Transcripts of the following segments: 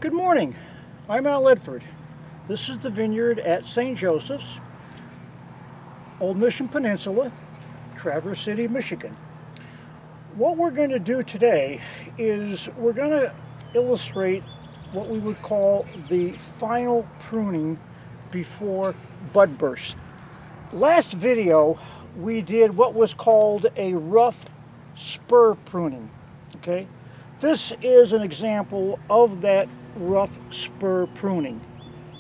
Good morning, I'm Al Ledford. This is the Vineyard at St. Joseph's, Old Mission Peninsula, Traverse City, Michigan. What we're going to do today is we're going to illustrate what we would call the final pruning before bud burst. Last video we did what was called a rough spur pruning. Okay, this is an example of that rough spur pruning.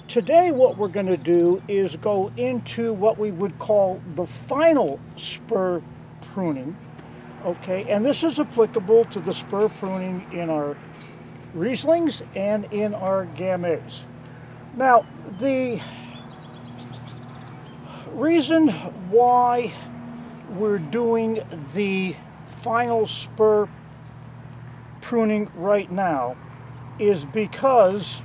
Today what we're going to do is go into what we would call the final spur pruning. Okay, and this is applicable to the spur pruning in our Rieslings and in our Gamays. Now, the reason why we're doing the final spur pruning right now is because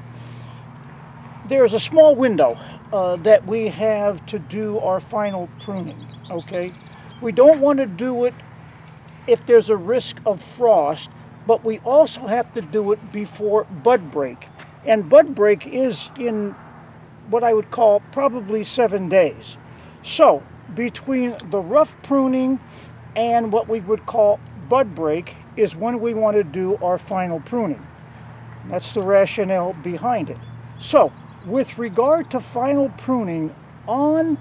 there's a small window that we have to do our final pruning. Okay, we don't want to do it if there's a risk of frost, but we also have to do it before bud break, and bud break is in what I would call probably 7 days. So between the rough pruning and what we would call bud break is when we want to do our final pruning. That's the rationale behind it. So with regard to final pruning on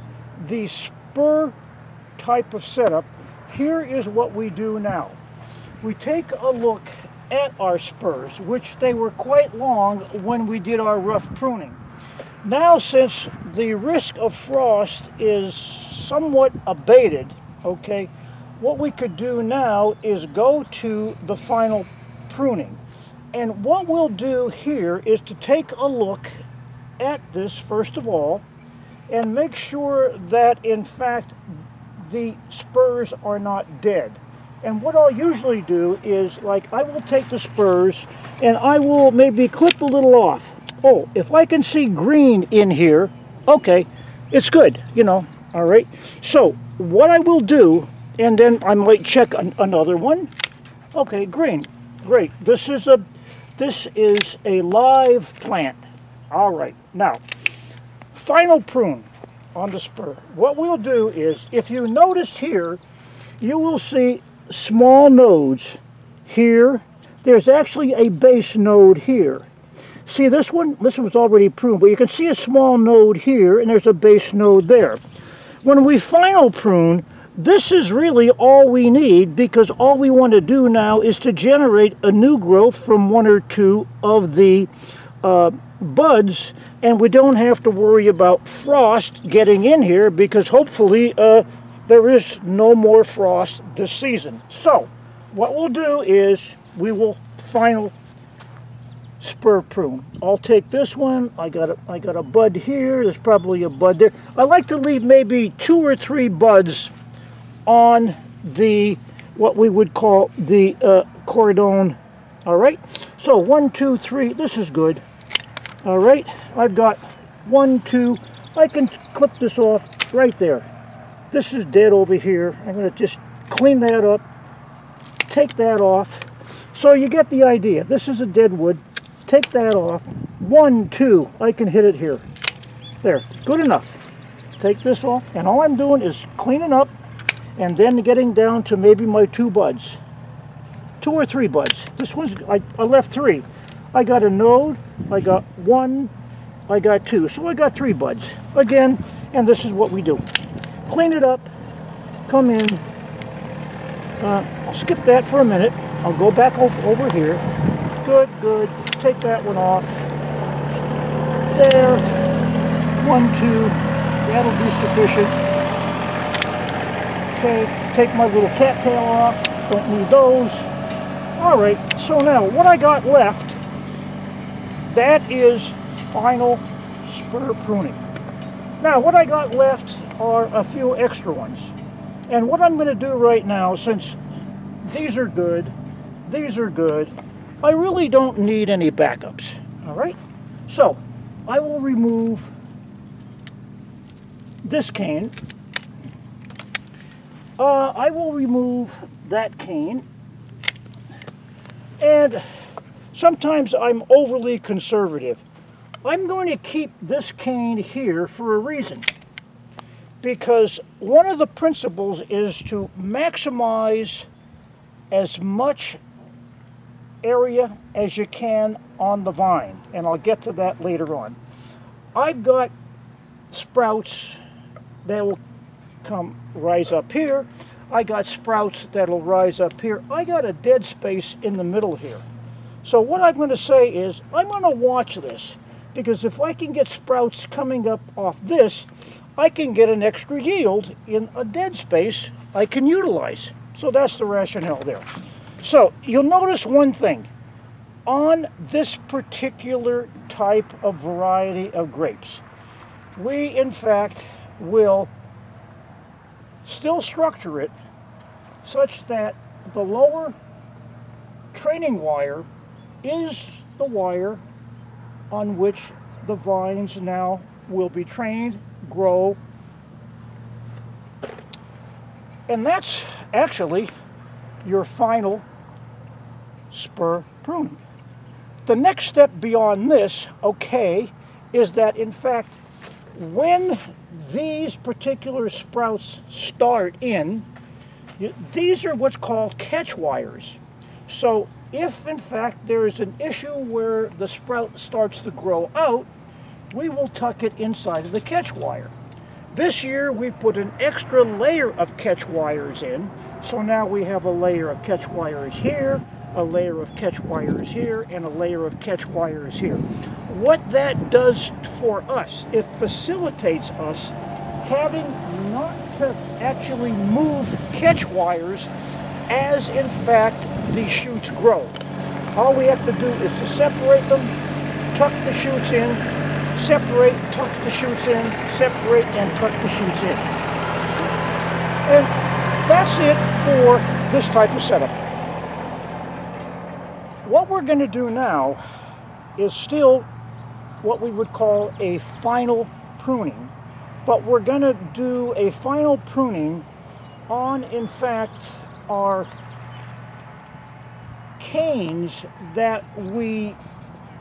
the spur type of setup, here is what we do now. We take a look at our spurs, which they were quite long when we did our rough pruning. Now, since the risk of frost is somewhat abated, okay, what we could do now is go to the final pruning. And what we'll do here is to take a look at this first of all and make sure that in fact the spurs are not dead. And what I'll usually do is, like, I will take the spurs and I will maybe clip a little off. Oh, if I can see green in here, okay, it's good, you know, all right. So what I will do, and then I might check another one. Okay, green, great. This is a live plant. All right, now, final prune on the spur. What we'll do is, if you notice here, you will see small nodes here. There's actually a base node here. See this one was already pruned, but you can see a small node here and there's a base node there. When we final prune, this is really all we need, because all we want to do now is to generate a new growth from one or two of the buds, and we don't have to worry about frost getting in here, because hopefully there is no more frost this season. So what we'll do is we will final spur prune. I'll take this one. I got a bud here. There's probably a bud there. I like to leave maybe 2 or 3 buds on the what we would call the cordon. All right, so 1, 2, 3. This is good. All right, I've got 1, 2. I can clip this off right there. This is dead over here. I'm going to just clean that up, take that off. So you get the idea. This is a dead wood. Take that off. 1, 2. I can hit it here. There, good enough. Take this off, and all I'm doing is cleaning up and then getting down to maybe my 2 buds. 2 or 3 buds. This one's, I left 3. I got a node, I got 1, I got 2. So I got 3 buds. Again, and this is what we do. Clean it up, come in. I'll skip that for a minute. I'll go back over here. Good, good. Take that one off. There. 1, 2. That'll be sufficient. Okay, take my little cattail off. Don't need those. All right, so now what I got left, that is final spur pruning. Now what I got left are a few extra ones. And what I'm going to do right now, since these are good, I really don't need any backups. All right, so I will remove this cane. I will remove that cane. And sometimes I'm overly conservative. I'm going to keep this cane here for a reason. Because one of the principles is to maximize as much area as you can on the vine, and I'll get to that later on. I've got sprouts that will rise up here. I got sprouts that'll rise up here. I got a dead space in the middle here. So what I'm going to say is I'm going to watch this, because if I can get sprouts coming up off this, I can get an extra yield in a dead space I can utilize. So that's the rationale there. So you'll notice one thing. On this particular type of variety of grapes, we in fact will still structure it such that the lower training wire is the wire on which the vines now will be trained, grow, and that's actually your final spur pruning. The next step beyond this, okay, is that in fact when these particular sprouts start in, these are what's called catch wires. So if in fact there is an issue where the sprout starts to grow out, we will tuck it inside of the catch wire. This year we put an extra layer of catch wires in, so now we have a layer of catch wires here, a layer of catch wires here, and a layer of catch wires here. What that does for us, it facilitates us having not to actually move catch wires as in fact the shoots grow. All we have to do is to separate them, tuck the shoots in, separate, tuck the shoots in, separate, and tuck the shoots in. And that's it for this type of setup. What we're going to do now is still what we would call a final pruning, but we're going to do a final pruning on, in fact, our canes that we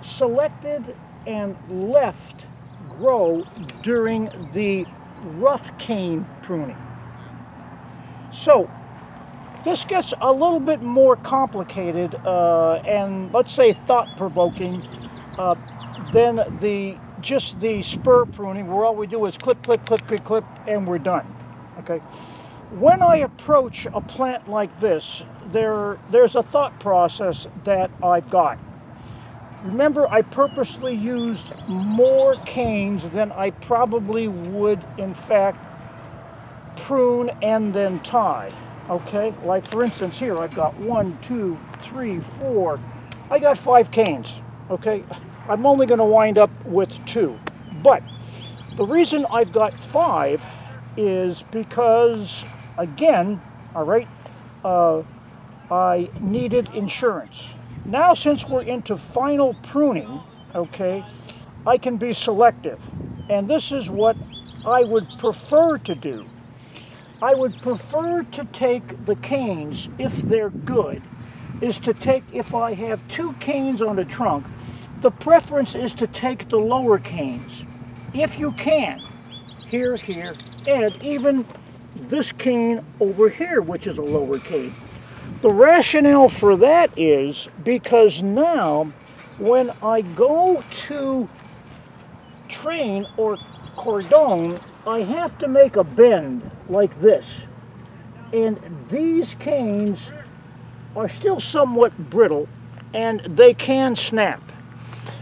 selected and left grow during the rough cane pruning. So this gets a little bit more complicated and let's say thought-provoking than just the spur pruning, where all we do is clip, clip, clip, clip, clip, and we're done. Okay. When I approach a plant like this, there's a thought process that I've got. Remember, I purposely used more canes than I probably would, in fact, prune and then tie. Okay, like for instance here, I've got 1, 2, 3, 4. I got 5 canes. Okay, I'm only going to wind up with 2. But the reason I've got 5 is because, again, all right, I needed insurance. Now, since we're into final pruning, okay, I can be selective. And this is what I would prefer to do. I would prefer to take the canes, if they're good, is to take, if I have 2 canes on a trunk, the preference is to take the lower canes. If you can, here, here, and even this cane over here, which is a lower cane. The rationale for that is because now when I go to train or cordon, I have to make a bend like this. And these canes are still somewhat brittle and they can snap.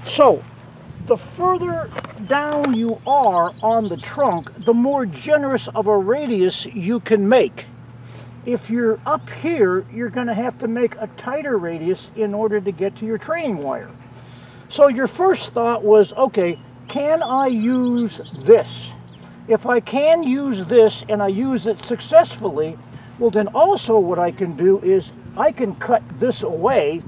So the further down you are on the trunk, the more generous of a radius you can make. If you're up here, you're going to have to make a tighter radius in order to get to your training wire. So your first thought was, okay, can I use this? If I can use this and I use it successfully, well then also what I can do is I can cut this away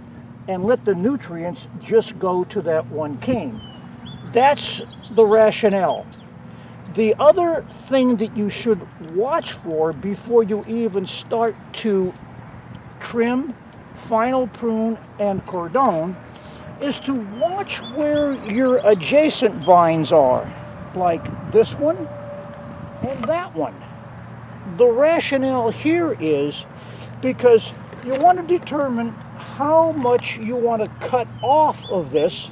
and let the nutrients just go to that one cane. That's the rationale. The other thing that you should watch for before you even start to trim, final prune, and cordon is to watch where your adjacent vines are, like this one and that one. The rationale here is because you want to determine how much you want to cut off of this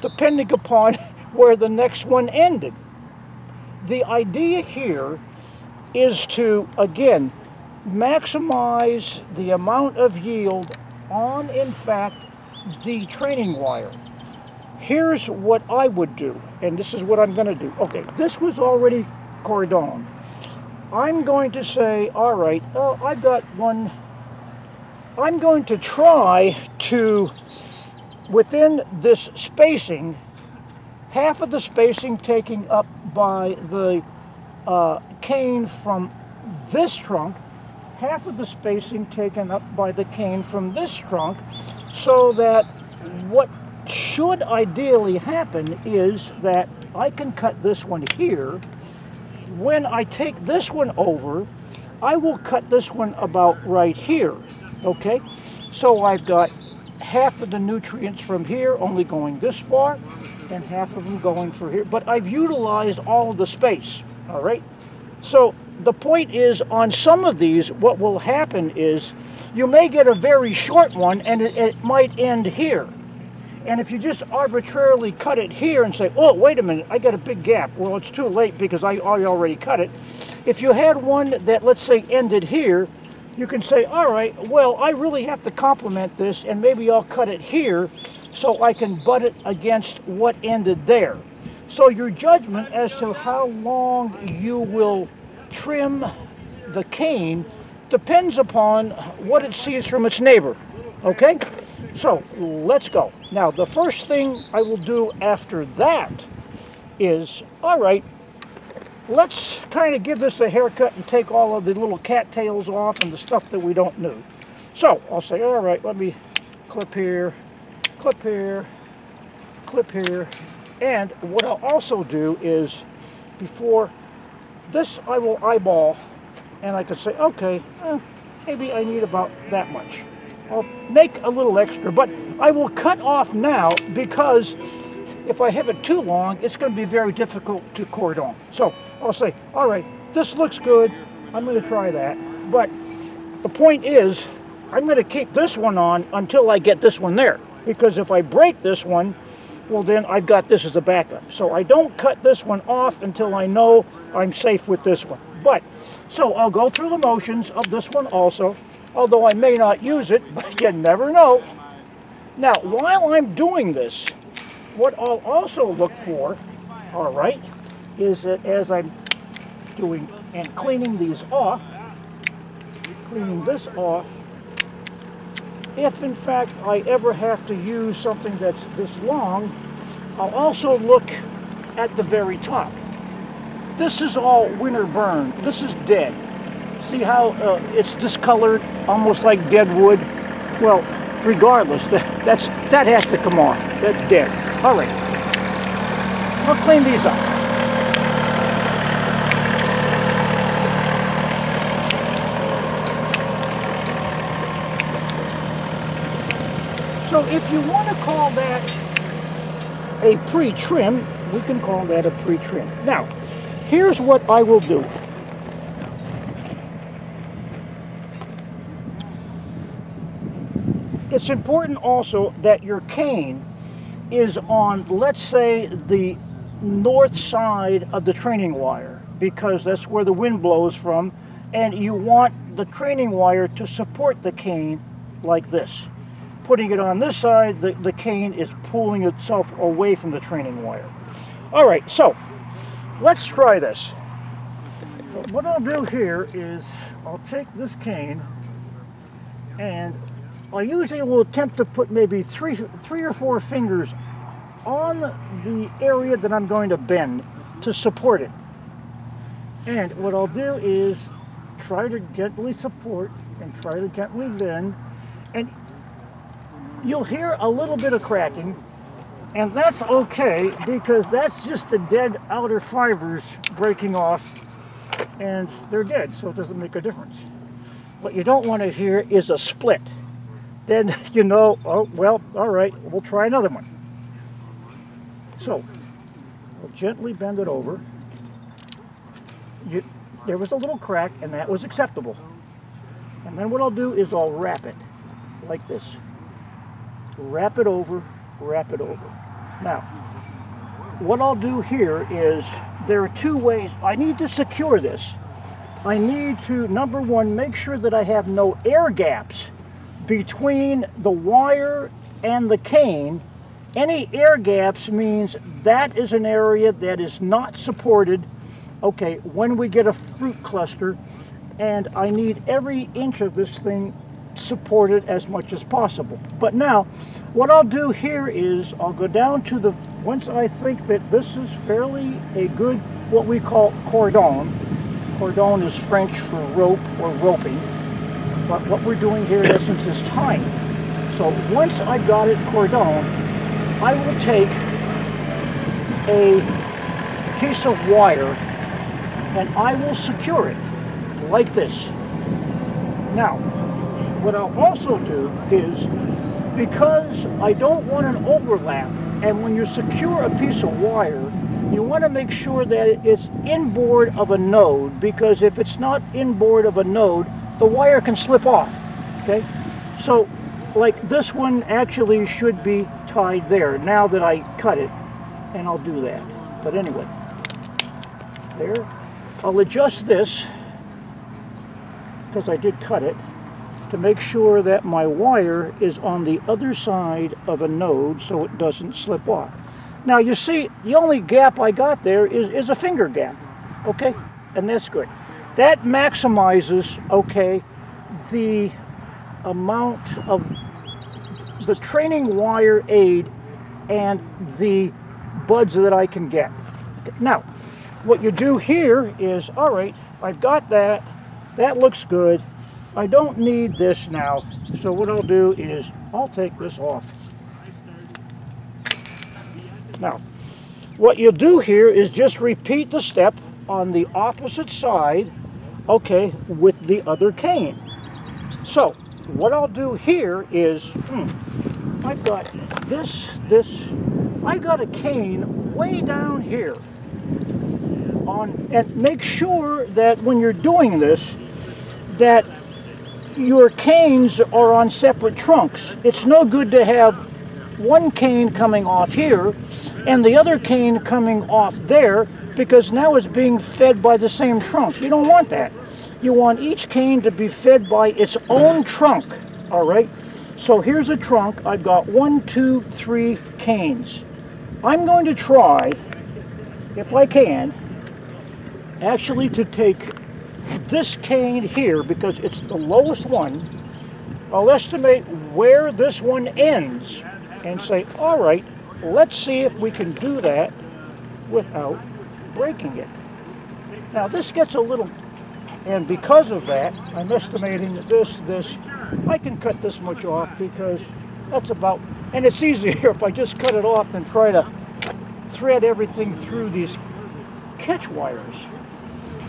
depending upon where the next one ended. The idea here is to, again, maximize the amount of yield on, in fact, the training wire. Here's what I would do, and this is what I'm going to do. Okay, this was already cordoned. I'm going to say, all right, I've got one. I'm going to try to, within this spacing, half of the spacing taking up by the cane from this trunk, half of the spacing taken up by the cane from this trunk, so that what should ideally happen is that I can cut this one here. When I take this one over, I will cut this one about right here, okay? So I've got half of the nutrients from here only going this far, and half of them going for here, but I've utilized all of the space, all right? So the point is, on some of these, what will happen is you may get a very short one and it might end here. And if you just arbitrarily cut it here and say, oh, wait a minute, I got a big gap. Well, it's too late because I already cut it. If you had one that, let's say, ended here, you can say, all right, well, I really have to complement this, and maybe I'll cut it here so I can butt it against what ended there. So your judgment as to how long you will trim the cane depends upon what it sees from its neighbor, okay? So let's go. Now, the first thing I will do after that is, all right, let's kind of give this a haircut and take all of the little cattails off and the stuff that we don't need. So I'll say, all right, let me clip here, clip here, clip here. And what I'll also do is, before this, I will eyeball, and I could say, okay, maybe I need about that much. I'll make a little extra, but I will cut off now, because if I have it too long, it's going to be very difficult to cordon. So I'll say, all right, this looks good. I'm going to try that. But the point is, I'm going to keep this one on until I get this one there, because if I break this one, well, then I've got this as a backup. So I don't cut this one off until I know I'm safe with this one. But, so I'll go through the motions of this one also, although I may not use it, but you never know. Now, while I'm doing this, what I'll also look for, all right, is that as I'm doing and cleaning these off, cleaning this off, if in fact I ever have to use something that's this long, I'll also look at the very top. This is all winter burn. This is dead. See how it's discolored, almost like dead wood? Well, regardless, that has to come off. That's dead. All right, I'll clean these up. So if you want to call that a pre-trim, we can call that a pre-trim. Now, here's what I will do. It's important also that your cane is on, let's say, the north side of the training wire, because that's where the wind blows from, and you want the training wire to support the cane like this. Putting it on this side, the cane is pulling itself away from the training wire. All right, so let's try this. What I'll do here is I'll take this cane, and I usually will attempt to put maybe three or four fingers on the area that I'm going to bend to support it. And what I'll do is try to gently support and try to gently bend, and you'll hear a little bit of cracking, and that's okay, because that's just the dead outer fibers breaking off, and they're dead, so it doesn't make a difference. What you don't want to hear is a split. then you know, oh, well, all right, we'll try another one. So, we'll gently bend it over. There was a little crack, and that was acceptable. And then what I'll do is I'll wrap it like this. Wrap it over, wrap it over. Now, what I'll do here is, there are two ways. I need to secure this. I need to, number one, make sure that I have no air gaps between the wire and the cane. Any air gaps means that is an area that is not supported, okay, when we get a fruit cluster, and I need every inch of this thing supported as much as possible. But now, what I'll do here is I'll go down to the, once I think that this is fairly a good, what we call cordon. Cordon is French for rope or roping. But what we're doing here in essence is tying. So once I got it cordon, I will take a piece of wire and I will secure it like this. Now, what I'll also do is, because I don't want an overlap, and when you secure a piece of wire, you want to make sure that it's inboard of a node, because if it's not inboard of a node, the wire can slip off, okay? So, like this one actually should be tied there, now that I cut it, and I'll do that. But anyway, there. I'll adjust this, because I did cut it, to make sure that my wire is on the other side of a node so it doesn't slip off. Now you see, the only gap I got there is a finger gap, okay? And that's good. That maximizes, okay, the amount of the training wire aid and the buds that I can get. Okay. Now, what you do here is, all right, I've got that. That looks good. I don't need this now. So what I'll do is I'll take this off. Now, what you'll do here is just repeat the step on the opposite side, okay, with the other cane. So, what I'll do here is, I've got I've got a cane way down here. And make sure that when you're doing this, that your canes are on separate trunks. It's no good to have one cane coming off here and the other cane coming off there, because now it's being fed by the same trunk. You don't want that. You want each cane to be fed by its own trunk, all right? So here's a trunk. I've got 1, 2, 3 canes. I'm going to try, if I can, actually to take this cane here, because it's the lowest one. I'll estimate where this one ends and say, all right, let's see if we can do that without breaking it. Now this gets a little, and because of that, I'm estimating that this, I can cut this much off, because that's about, and it's easier if I just cut it off than try to thread everything through these catch wires.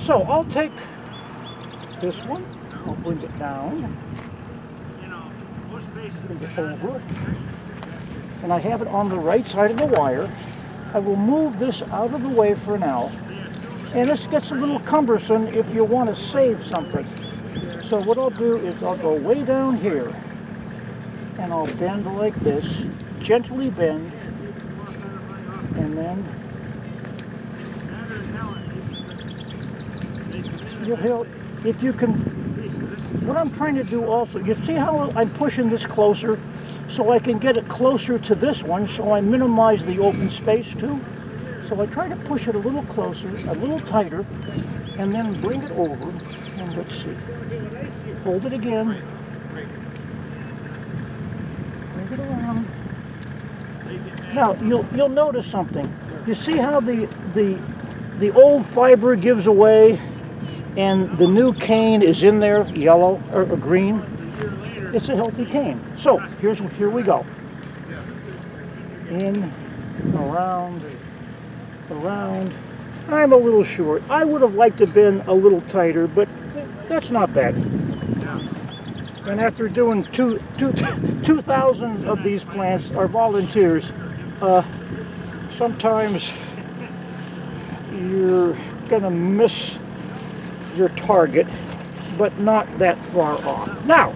So I'll take this one, I'll bring it down, bring it over, and I have it on the right side of the wire. I will move this out of the way for now, and this gets a little cumbersome if you want to save something. So what I'll do is I'll go way down here, and I'll bend like this, gently bend, and then you'll help. If you can, what I'm trying to do also, you see how I'm pushing this closer so I can get it closer to this one, so I minimize the open space too. So I try to push it a little closer, a little tighter, and then bring it over, and let's see. Hold it again. Bring it around. Now, you'll notice something. You see how the old fiber gives away and the new cane is in there, yellow or green? It's a healthy cane. So here we go. In, around, around. I'm a little short. I would have liked to have been a little tighter, but that's not bad. And after doing 2,000 of these plants, our volunteers, sometimes you're gonna miss your target, but not that far off. Now,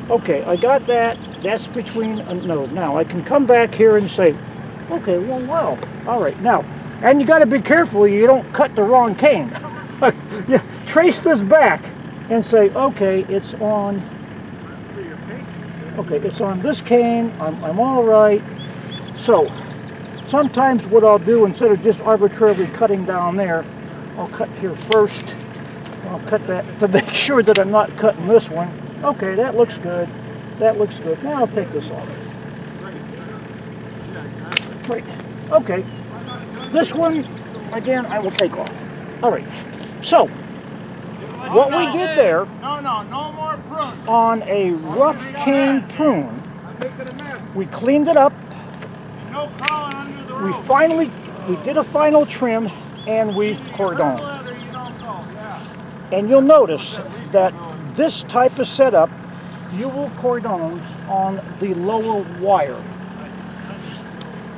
okay, I got that. That's between a node. Now I can come back here and say, okay, well, wow, all right. Now, and you got to be careful you don't cut the wrong cane. Yeah, trace this back and say, okay, it's on. Okay, it's on this cane. I'm all right. So sometimes what I'll do, instead of just arbitrarily cutting down there, I'll cut here first. I'll cut that to make sure that I'm not cutting this one. Okay, that looks good. That looks good. Now I'll take this off. Right. Okay. This one, again, I will take off. All right. So, what we did there no more prune. On a rough cane prune, we cleaned it up. No crawling under the rope. We did a final trim, and we cordoned. And you'll notice that this type of setup, you will cordon on the lower wire.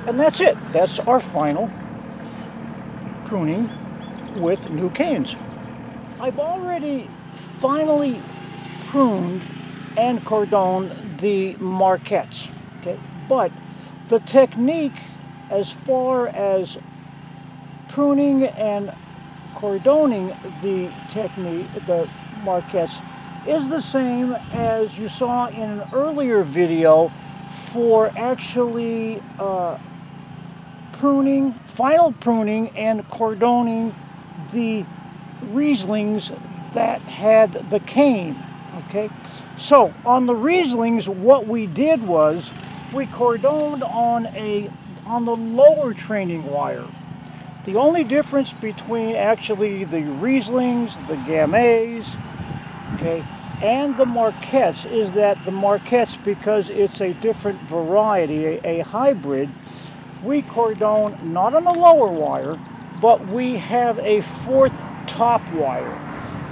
And that's it. That's our final pruning with new canes. I've already finally pruned and cordoned the Marquettes, okay? But the technique as far as pruning and cordoning the Marquettes is the same as you saw in an earlier video for actually final pruning and cordoning the Rieslings that had the cane, okay? So on the Rieslings, what we did was we cordoned on the lower training wire. The only difference between actually the Rieslings, the Gamays, okay, and the Marquettes is that the Marquettes, because it's a different variety, a hybrid, we cordon not on the lower wire, but we have a fourth top wire.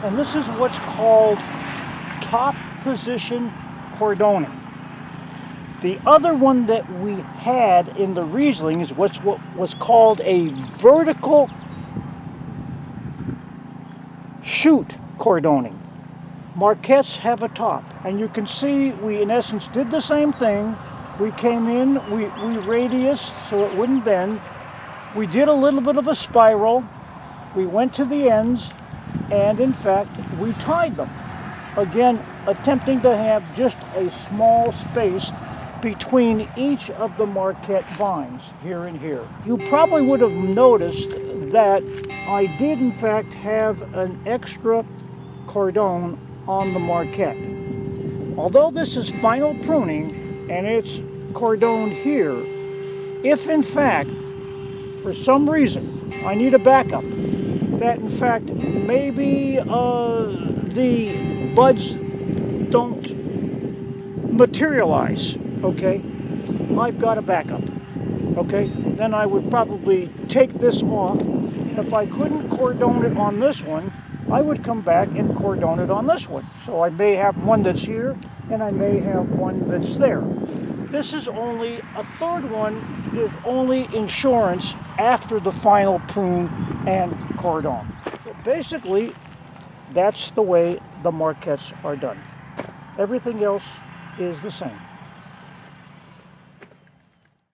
And this is what's called top position cordoning. The other one that we had in the Rieslings was what was called a vertical shoot cordoning. Marquettes have a top, and you can see we in essence did the same thing. We came in, we radiused so it wouldn't bend. We did a little bit of a spiral. We went to the ends, and in fact we tied them. Again, attempting to have just a small space between each of the Marquette vines, here and here. You probably would have noticed that I did in fact have an extra cordon on the Marquette. Although this is final pruning and it's cordoned here, if in fact, for some reason, I need a backup, that in fact maybe the buds don't materialize, okay, I've got a backup, okay? Then I would probably take this off. If I couldn't cordon it on this one, I would come back and cordon it on this one. So I may have one that's here, and I may have one that's there. This is only, a third one is only insurance after the final prune and cordon. So basically, that's the way the Marquettes are done. Everything else is the same.